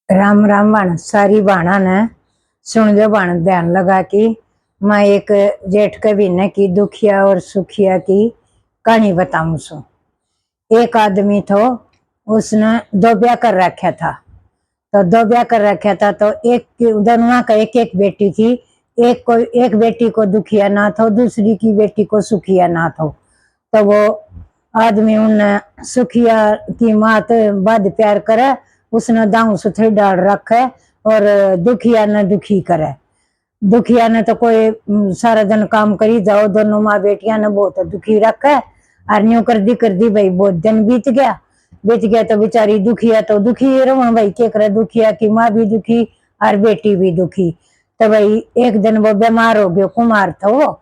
राम राम बाण सारी बाणा ने सुन लो बाण ध्यान लगा कि मैं एक जेठ कवि ने की दुखिया और सुखिया की कहानी बताऊं सु। एक आदमी तो उसने दो ब्याह कर रखा था। तो दो ब्याह कर रखा था तो एक दोनों का एक एक बेटी थी। एक बेटी को दुखिया ना था, दूसरी की बेटी को सुखिया ना था। तो वो आदमी उन सुखिया की मात बद प्यार करे, उसने दाऊ सुथरी डाल रखे और दुखिया ने दुखी करे। दुखिया ने तो कोई सारा दिन काम करी जाओ, दोनों माँ बेटिया ने बहुत दुखी रखे। और न्यू कर दी भाई, बहुत दिन बीत गया तो बेचारी दुखिया तो दुखी रहो भाई, क्या करे, दुखिया की माँ भी दुखी और बेटी भी दुखी। तो भाई एक दिन वो बीमार हो गयो, कुमार था वो,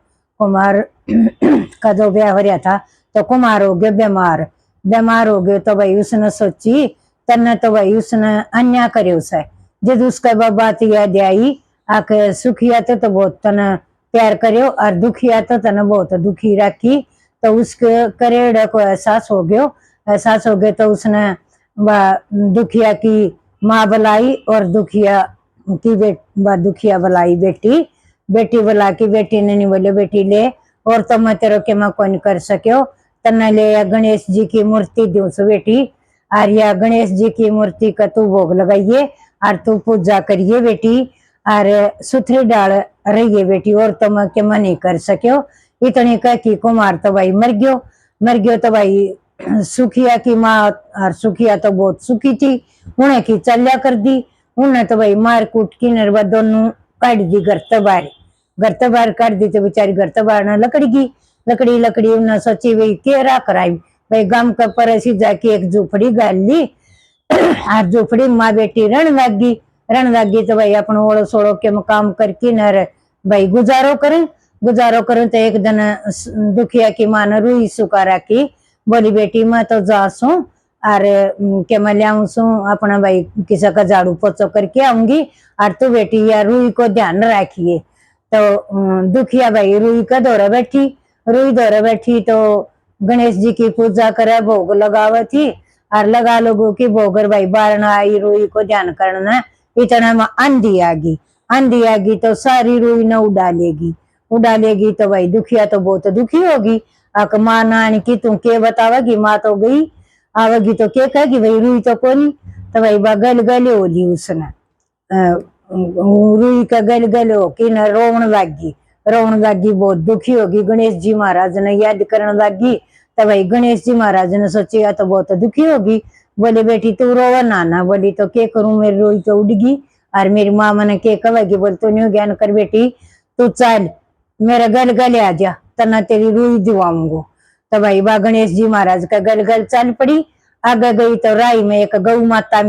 कुमार का जो ब्याह हो रहा था तो कुमार हो गयो बीमार हो गयो। तो भाई उसने सोची तन्ने तो भाई उसने अन्याय करे उसे, जब उसका बात याद आई आके सुखिया तो बहुत तने प्यार करो और दुखिया तो तने बहुत दुखी रखी। तो उसके करेड़े को एहसास हो गयो तो उसने दुखिया की माँ बुलाई और दुखिया की दुखिया बुलाई बेटी बुला की। बेटी ने नहीं बोले बेटी ले, और तो मैं तेरे के मैं कौन कर सक्यो, तन्ने ले गणेश जी की मूर्ति दूं सु बेटी, और या गणेश जी की मूर्ति का तू भोग लगाइए और तू पूजा करिए बेटी, और सुथरी डाल रहिए बेटी, और तो मैं के मैं नहीं कर सक्यो। इतनी कह की कुमार तो भाई मर गयो। तो भाई सुखिया की माँ और सुखिया तो बहुत सुखी थी, उन्हें की चल्या कर दी। उन्हें तो भाई मार कूट की नरवा दोनों काट दी घर तो बाहर काट दी। तो बेचारी घर तो बाहर ना लकड़ी उन्हें सोची भाई केरा कराई भाई, गांव का परसी जाके एक झोपड़ी गाल ली और झोपड़ी माँ बेटी रण लागी। तो भाई अपन ओड़ो सोड़ो के काम करके न भाई गुजारो करें। तो एक दिन दुखिया की माँ ने रुई सुखा रखी, बोली बेटी मैं तो जा सू और के मैं लियाऊं सू अपना भाई किसी का झाड़ू पोछो करके आऊंगी, और तू बेटी या रुई को ध्यान रखिए। तो दुखिया भाई रुई दौरे बैठी तो गणेश जी की पूजा करे, भोग लगावे थी और लगा लोगों की भोगर भाई बारना आई रुई को ध्यान करना। इतना में आंधी आ गई तो सारी रुई न उड़ा लेगी। तो भाई दुखिया तो बहुत दुखी होगी। अक माँ नानी की तू के बतावेगी, माँ तो गई आवेगी तो क्या कहेगी भाई रुई तो कोनी। तो भाई गल गले होली उसने रुई का गल होके न रोवन लागी बहुत दुखी होगी। गणेश जी महाराज ने याद करने लगी। तो भाई गणेश जी महाराज ने सोची तो बहुत दुखी होगी, बोले बेटी तू रोवा ना। बोली तो क्या करूं, मेरी रोई तो उड़गी और मेरी माँ मैंने क्या कहेगी। बोल तो न्यू ज्ञान कर बेटी, तू चल मेरा गल आ जा, तना तेरी रुई दिवाऊंगो। तो भाई बा गणेश जी महाराज का गल चल पड़ी। आगे गई तो राई में एक गौ माता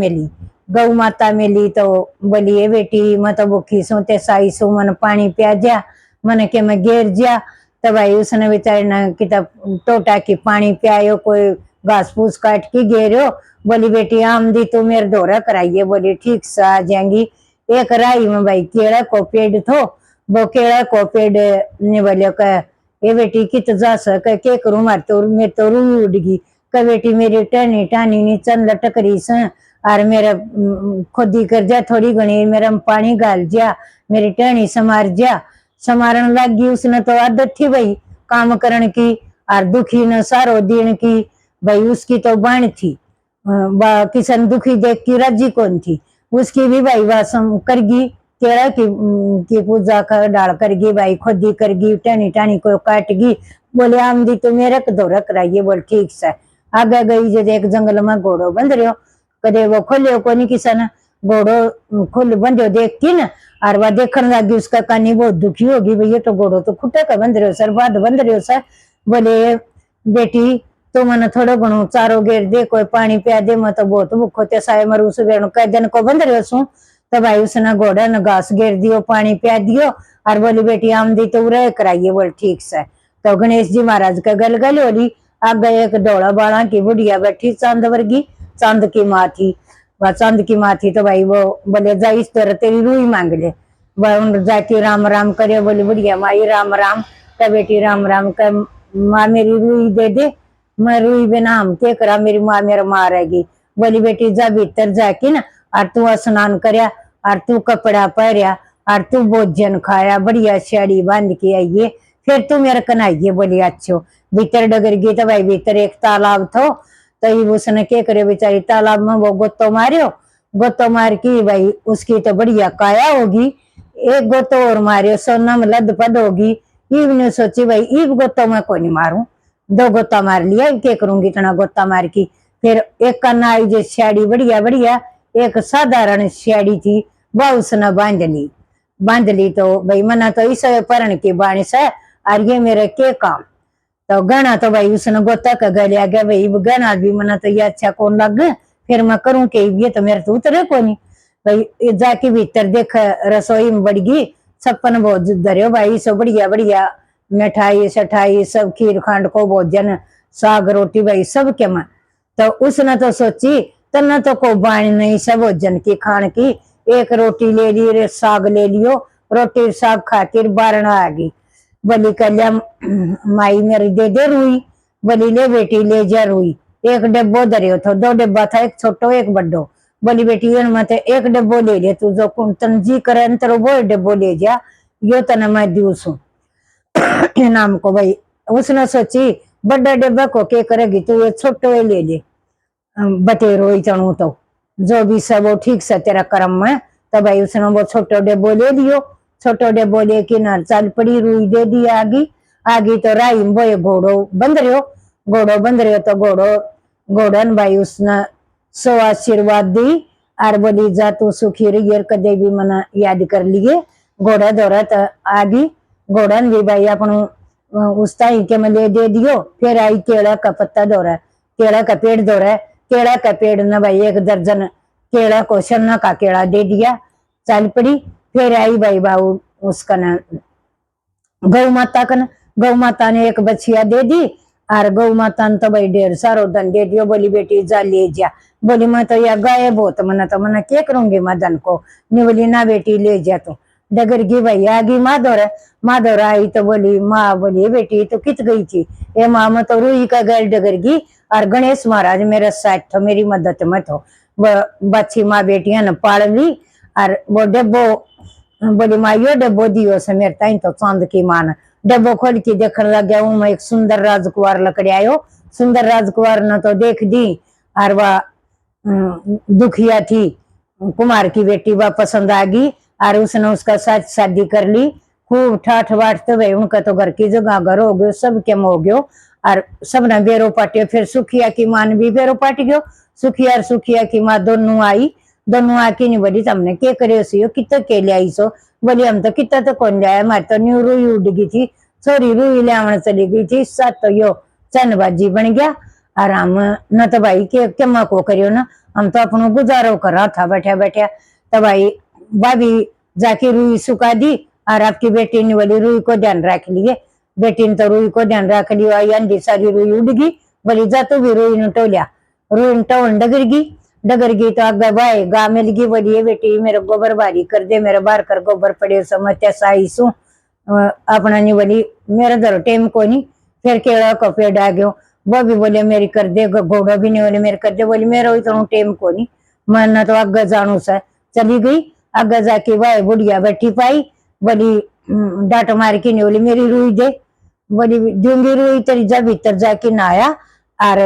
मिली। तो बोली ये बेटी मैं तो भूखी सू, ते साई सू, मन पानी पिया जा, मन के मैं घेर जा। तो भाई उसने बेचारी ने किताब टोटा की पानी पियायो, कोई घास फूस काट के घेरो। बोली बेटी आमदी तू मेरे दौरा कराइए। बोली ठीक से आ जाएंगी। एक राई में भाई केड़ा को पेड़ थो, वो केड़ा को पेड़ ने बोलियो कह ये बेटी कित जा सके, के करूं मेरे तो रूई उड़गी। कह बेटी मेरी टानी नी चन लटक रही से और मेरा खुदी कर जा थोड़ी घनी, मेरा पानी गाल जा, मेरी टहनी समारन लगी। उसने तो आदत थी भाई काम करने की, और दुखी न सारो दिन की भाई उसकी तो बाण थी। किसान दुखी देख की राजी कौन थी, उसकी भी भाई वासम करगी, केड़ा की पूजा कर डाल करगी भाई, खुदी करगी, टानी को काटगी। बोले आमदी तो मेरे दौरा कराइए। बोल ठीक से आगे गई। जो एक जंगल में घोड़ो बंध रहो, कदे वो खोलियो को नहीं, किसान घोड़ो खुल बंधो देख की न और वह देखने लगी। उसका कानी बहुत दुखी होगी, भैया तो घोड़ो तो खुटे का बंध रहे हो सर, बाद बंध रहे हो सर। बोले बेटी तो मैंने थोड़ा घणो चारो घेर दे, कोई पानी पिया दे, मैं तो बहुत भूखो ते साय मरू सुबह कई दिन को बंध रहे सू। तो भाई उसने घोड़ा ने घास घेर दियो, पानी पिया दियो और बोली बेटी आमदी तो उरे कराइए। बोल ठीक से। तो गणेश जी महाराज का गल होली। आगे एक डोला बाड़ा की बुढ़िया बैठी, चांद की माँ थी। वह चांद की माँ थी तो भाई वो बोले जा इस तरह तेरी रुई मांग ले। वह जाके राम राम करे। बोली बुढ़िया माई राम राम। का बेटी राम राम का माँ मेरी रुई दे दे, मैं रुई बिना हम क्या करा, मेरी माँ मेरा मारेगी। बोली बेटी जा भीतर जाके ना और तू स्नान करया और तू कपड़ा पहरिया और तू भोजन खाया बढ़िया साड़ी बांध के आइए फिर तू मेरे कनाइए बोली अच्छो। भीतर डगर गई तो भाई भीतर एक तालाब थो तो उसने क्या करे बेचारी तालाब में वो गोतो मारियो। गोतो मार की भाई उसकी तो बढ़िया काया होगी। एक गोतो और मारियो सोना में लदपद होगी। ईब ने सोची भाई ईब गोतो मैं कोई नहीं मारू। दो गोता मार लिया क्या करूंगी इतना गोता मार की। फिर एक कन्ना आई जो स्याड़ी बढ़िया बढ़िया एक साधारण स्याड़ी थी वह उसने बांध ली तो भाई मना तो इस परण की बाणिस है और ये मेरे के काम। तो गहना तो भाई उसने गोता का गलिया गया भाई गहना भी मना तो ये अच्छा कौन लग फिर मैं करूं के ये तो मेरे तो उतरे को नहीं। भाई जाके भीतर देख रसोई में बढ़ गई छप्पन भोज धरे भाई सो बढ़िया बढ़िया मिठाई सठाई सब खीर खांड को भोजन साग रोटी भाई सब के मैं। तो उसने तो सोची तना तो को बाणी नहीं सब भोजन की खान की। एक रोटी ले ली साग ले लियो रोटी साग खातिर बारना आ गई। बोली कल्या माई मेरी दे रुई। बोली ले बेटी ले जा रुई। एक डब्बो धरियो था दो डब्बा था एक छोटो एक बड्डो। बोली बेटी मत एक डब्बो ले ले तू जो तन जी करे तेरो वो डब्बो ले जा यो तना मैं दूसू नाम को भाई। उसने सोची बड़ा डब्बा को के करेगी तू ये छोटो ले ले बतेरो ही चढ़ू तो जो भी सब वो ठीक से तेरा कर्म में। तो भाई उसने वो छोटो डब्बो ले लियो। छोटो डब्बो लेके ना चल पड़ी रुई दे दी आगी तो राई बोए घोड़ो बंद रहो तो घोड़न भाई उसने सो आशीर्वाद दी और बोली जा तू सुखी रही कदे भी मना याद कर लिए। घोड़ा दौरा तो आगी घोड़न भी भाई अपन उस ताई के मले दे दियो। फिर आई केला का पत्ता दौरा केला का पेड़ दौरा केला का पेड़ न भाई एक दर्जन केला को सन्ना का केला दे दिया चल पड़ी। फिर आई भाई बाबू उसका ना गौ माता ने एक बछिया दे दी और गौ माता ने तो भाई ढेर सारो धन दे दियो। बोली बेटी जा ले जा। बोली मैं तो यह गाय बहुत मना क्या करूंगी मैं धन को नहीं। बोली ना बेटी ले जा तू डगर की भाई आ गई माधोर आई तो बोली माँ बोली बेटी तो कित गई थी। ये माँ मैं तो रूही का गैल डगर की और गणेश महाराज मेरा साथ थो मेरी मदद में थो। बच्ची माँ बेटिया ने पाल ली और वो डब्बो बोली माँ यो डब्बो दियो से मेरे ताई तो चांद की मान डब्बो खोल के देखने लग गया हूँ मैं एक सुंदर राजकुमार लकड़ी आयो। सुंदर राजकुमार ने तो देख दी और वह दुखिया थी कुमार की बेटी वह पसंद आ गई और उसने उसका साथ शादी कर ली। खूब ठाठ बाट तो भाई उनका तो घर की जगह घर हो गयो सब केम हो गयो और सब ने बेरो पाटियो। फिर सुखिया की मान भी बेरो पाट गयो। सुखिया और सुखिया की माँ दोनों आके नहीं बोली हमने क्या करे सी कित के ले आई सो। बोली हम तो कितना तो कौन जाया हमारे तो न्यू रुई उड़ गई थी छोरी रुई ले चली गई थी साथ तो यो चनबाजी बन गया और हम न तो भाई के माँ को करियो ना हम तो अपनो गुजारो कर रहा था बैठा बैठा। तो भाई भाभी जाके रुई सुखा दी और आपकी बेटी ने बोली रुई को ध्यान रख लिए। बेटी ने तो रुई को ध्यान रख लिया अंधी सारी रुई उड़ गई। बोली जा तू भी रुई ने टोलिया रुई टोल डगर गई तो आगे भाई गा मिल गई। बोली बेटी मेरे गोबर बारी कर दे मेरे बार कर गोबर पड़े समझ साई सू अपना नहीं। बोली मेरा धरो टेम को नहीं। फिर केला को पेड़ आ गयो वो भी बोले मेरी कर दे घोड़ा भी नहीं बोले मेरे कर दे। बोली मेरा इतना टेम को नहीं मैं तो आगे जानू सा चली गई। आगे जाके भाई बुढ़िया बैठी पाई। बोली डांट मार के नहीं बोली मेरी रुई दे। बोली दूंगी रुई तेरी जा भीतर जाके नहाया और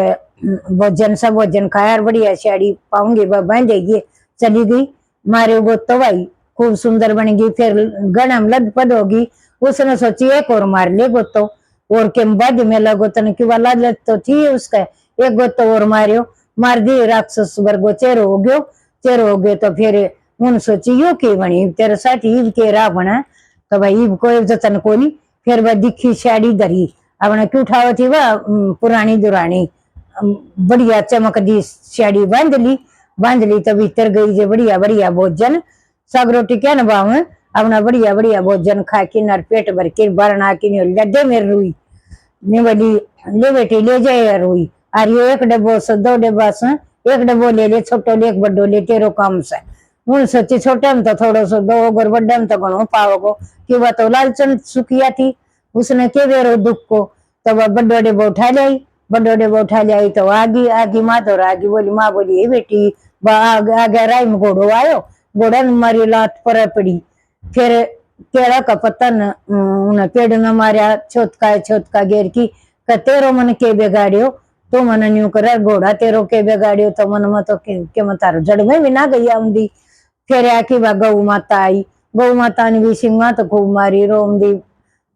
भोजन खाया और बढ़िया साड़ी पाऊंगी बांधेगी चली गई। मारे वो तो भाई खूब सुंदर बन गई। फिर गणम लदपद होगी। उसने सोची एक और मार ले गोतो और के बाद में लगो तन की वाला लत तो थी उसका एक गोतो और मार दी राक्षस वर्गो चेरो हो गयो। तो फिर उन सोची यो के बनी तेरे साथ ईब के रा बना तो भाई ईब को जतन को नहीं। फिर वह दिखी साड़ी धरी अपने क्यों उठाओ थी वह पुरानी दुरानी बढ़िया चमक दी साड़ी बांध ली तो भीतर गई जे बढ़िया बढ़िया भोजन साग रोटी क्या नबाऊ अपना बढ़िया बढ़िया भोजन खा के नर पेट भर के बरना के लड्डे मेरे रुई ने बोली ले बेटी ले जाए रुई और ये एक डब्बो से दो डब्बा से एक डब्बो ले ले छोटो ले एक बड्डो ले तेरो काम से। उन सोची छोटे में तो थोड़ो सो दो और बड्डे में तो घणो पाओगो कि वह तो लालचंद सुखिया थी उसने के बेरो दुख को। तो वह बड्डो डब्बो उठा लाई तो आगी माधोर आगी। बोली माँ बोली बेटी आगे राय में घोड़ो आयो, घोड़ा ने मारी लात पर पड़ी। फिर केड़ा का पतन उन्हें पेड़ में मारिया, छोटका घेर की तेरो मन के बिगाड़ियो, तो मन न्यू करे घोड़ा तेरो के बिगाड़ियो, तो मन में तो के मैं तारो जड़ में भी ना गई आऊंदी। फिर आकी बा गौ माता आई, गौ माता ने भी सिंह तो खूब मारी रोम दी।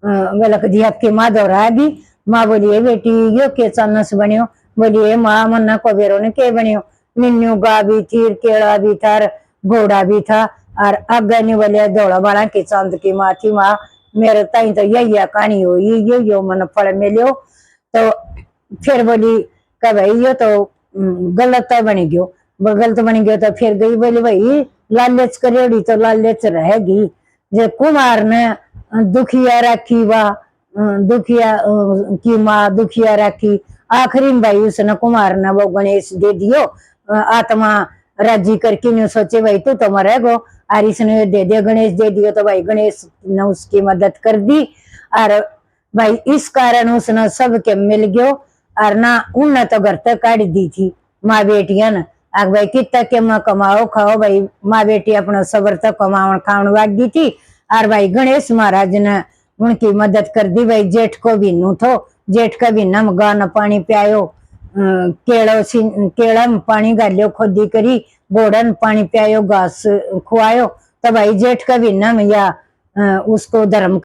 गलक जी आपकी माँ दोहरागी, माँ बोलिए बेटी यो के चन्नस बनियो, बोलिए माँ मन्ना को बेरो ने के बनियो, निन्नू गा भी थी, केड़ा भी था, घोड़ा भी था, और आगे नहीं बोलिया दौड़ा बाड़ा की चांद की माँ थी। माँ मेरे ताई तो यही कहानी हुई, यो मन फल मिलो। तो फिर बोली का भाई यो तो गलत बन गयो, गलत बन गयो। तो फिर गई बोली भाई लालच करेड़ी तो लालच रहेगी। जो कुमार ने दुखिया रखी वा दुखिया की माँ दुखिया रखी, आखिरी में भाई उसने कुमार ने वो गणेश दे दियो, आत्मा राजी करके नहीं सोचे भाई तू तो मरेगो, और इसने दे दिया गणेश दे दियो। तो भाई गणेश ने उसकी मदद कर दी, और भाई इस कारण उसने सबके मिल गयो। और ना उनने तो घर तक काट दी थी माँ बेटिया ने, आग भाई कितना के मैं कमाओ खाओ, भाई माँ बेटी अपना सबर तक कमावन खावन वागी थी। और भाई गणेश महाराज ने उनकी मदद कर दी। भाई जेठ को भी नू थो, जेठ का भी नम गाना पानी पियायो, केड़ा में पानी गालियो खोदी करी, घोड़न पानी पियायो, घास खुआयो। तो भाई जेठ का भी नम या उसको धर्म